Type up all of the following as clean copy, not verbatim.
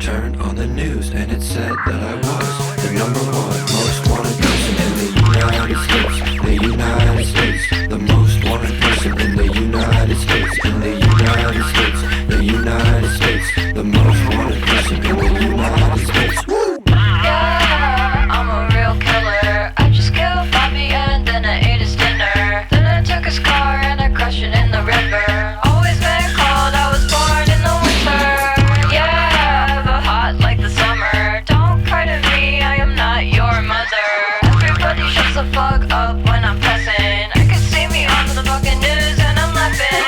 turned on the news and it said that I was the number one most wanted person in the United States. The United States, the most wanted person in the United States. In the United States, the United States, the most wanted person in the United States. Yeah, I'm a real killer. I just killed Bobby and then I ate his dinner. Then I took his car and I crushed it in the river. Always been cold, I was born in the winter. Yeah, but hot like the summer. Don't cry to me, I am not your mother. Everybody shuts the fuck up when I'm pressing. I can see me on the fucking news and I'm laughing.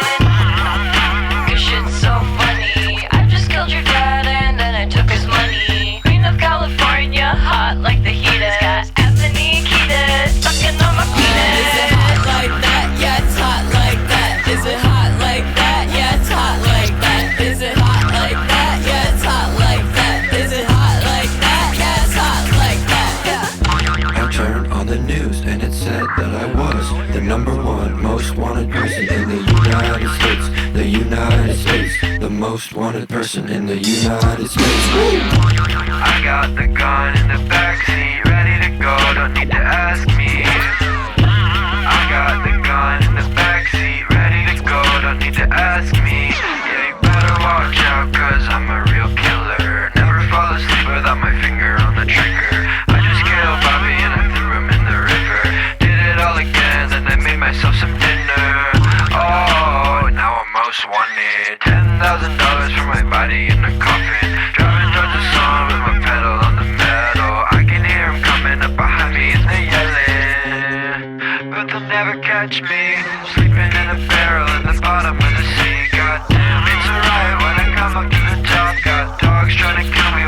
Cause shit's so funny. I just killed your dad and then I took his money. Queen of California, hot like the heat is. Got Anthony Kiedis sucking on my penis. Is it hot like that? Yeah, it's hot like that. Is it hot like that? Yeah, it's hot like that. Is it hot like that? Yeah, it's hot like that. Is it hot like that? Yeah, it's hot like that. Yeah. I turned on the news and it said that I was the number one most wanted person in the United States. The United States, the most wanted person in the United States. I got the gun in the backseat, ready to go, don't need to ask me. I got the gun in the backseat, ready to go, don't need to ask me. Yeah, you better watch out, cause I'm a real killer. Never fall asleep without my finger on the trigger. I just killed Bobby and I threw him in the river. Did it all again, then I made myself some dinner. Oh, now I'm most wanted. $10,000 for my body in a coffin. Driving towards the sun with my pedal on the metal. I can hear them coming up behind me and they're yelling, but they'll never catch me. Sleeping in a barrel at the bottom of the sea. Goddamn, it's alright when I come up to the top. Got dogs trying to kill me